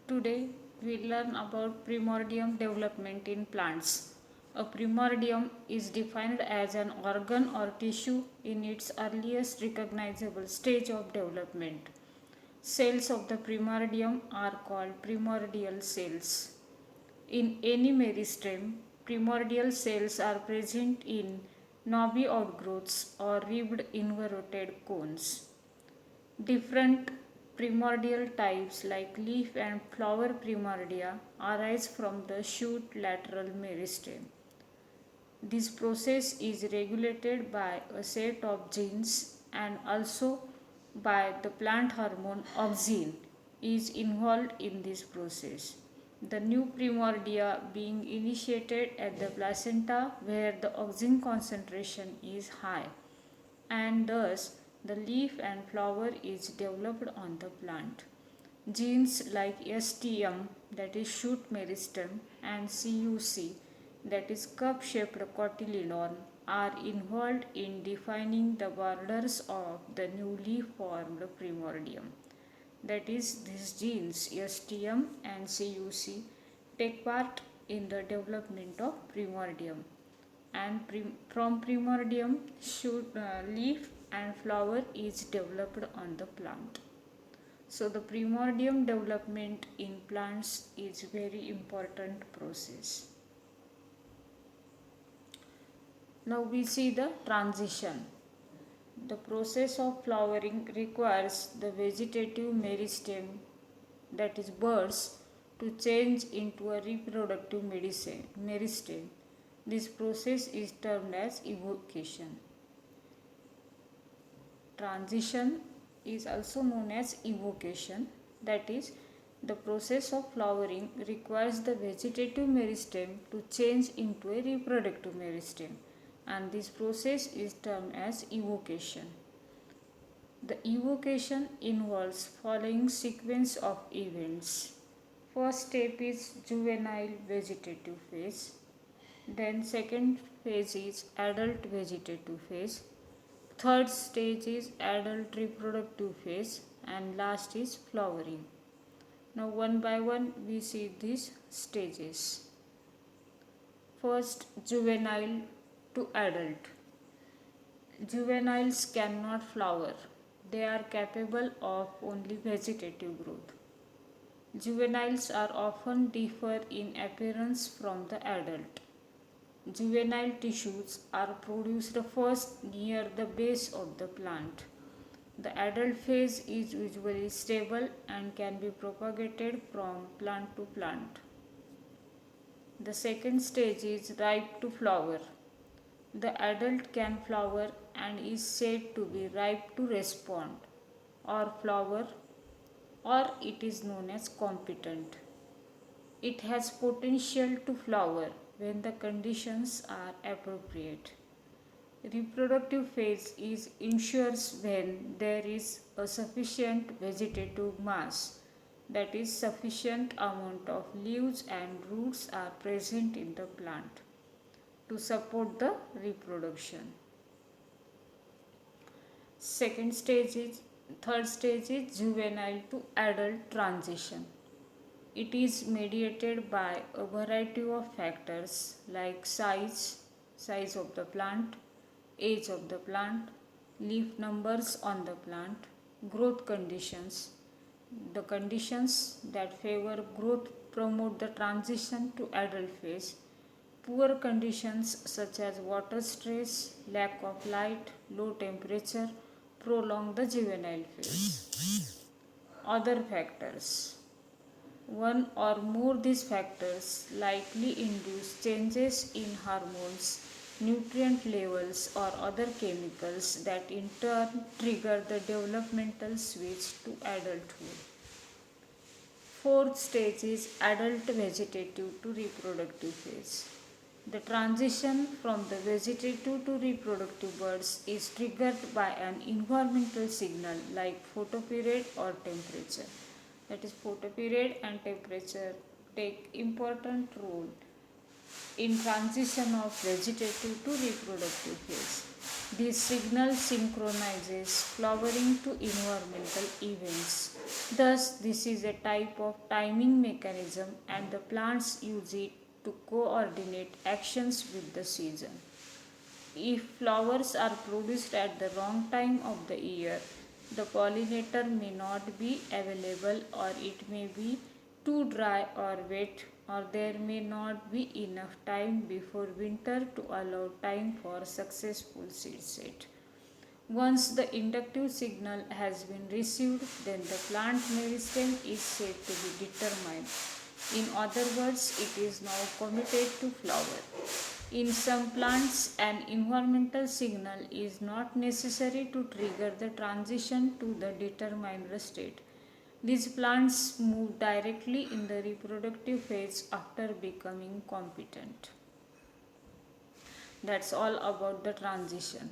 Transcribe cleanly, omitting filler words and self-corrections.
Today we learn about primordium development in plants. A primordium is defined as an organ or tissue in its earliest recognizable stage of development. Cells of the primordium are called primordial cells. In any meristem, primordial cells are present in knobby outgrowths or ribbed inverted cones. Different primordial types like leaf and flower primordia arise from the shoot lateral meristem. This process is regulated by a set of genes and also by the plant hormone auxin is involved in this process. The new primordia being initiated at the placenta where the auxin concentration is high, and thus the leaf and flower is developed on the plant. Genes like STM, that is shoot meristem, and CUC, that is cup shaped cotyledon, are involved in defining the borders of the newly formed primordium. That is, these genes STM and CUC take part in the development of primordium, and from primordium shoot leaf and flower is developed on the plant. So the primordium development in plants is very important process. Now we see the transition. The process of flowering requires the vegetative meristem, that is buds, to change into a reproductive meristem. This process is termed as evocation. Transition is also known as evocation, that is, the process of flowering requires the vegetative meristem to change into a reproductive meristem, and this process is termed as evocation. The evocation involves following sequence of events. First step is juvenile vegetative phase, then second phase is adult vegetative phase, third stage is adult reproductive phase, and last is flowering. Now one by one we see these stages. First, juvenile to adult. Juveniles cannot flower. They are capable of only vegetative growth. Juveniles are often differ in appearance from the adult. Juvenile tissues are produced first near the base of the plant. The adult phase is usually stable and can be propagated from plant to plant. The second stage is ripe to flower. The adult can flower and is said to be ripe to respond or flower, or it is known as competent. It has potential to flower when the conditions are appropriate. Reproductive phase is ensures when there is a sufficient vegetative mass, that is, sufficient amount of leaves and roots are present in the plant to support the reproduction. Third stage is juvenile to adult transition. It is mediated by a variety of factors like size of the plant, age of the plant, leaf numbers on the plant, growth conditions. The conditions that favor growth promote the transition to adult phase. Poor conditions such as water stress, lack of light, low temperature prolong the juvenile phase. Other factors. One or more these factors likely induce changes in hormones, nutrient levels, or other chemicals that in turn trigger the developmental switch to adulthood. Fourth stage is adult vegetative to reproductive phase. The transition from the vegetative to reproductive buds is triggered by an environmental signal like photoperiod or temperature. That is, photoperiod and temperature take important role in transition of vegetative to reproductive phase. This signal synchronizes flowering to environmental events. Thus, this is a type of timing mechanism, and the plants use it to coordinate actions with the season. If flowers are produced at the wrong time of the year, the pollinator may not be available, or it may be too dry or wet, or there may not be enough time before winter to allow time for successful seed set. Once the inductive signal has been received, then the plant meristem is said to be determined. In other words, it is now committed to flower. In some plants, an environmental signal is not necessary to trigger the transition to the determined state. These plants move directly in the reproductive phase after becoming competent. That's all about the transition.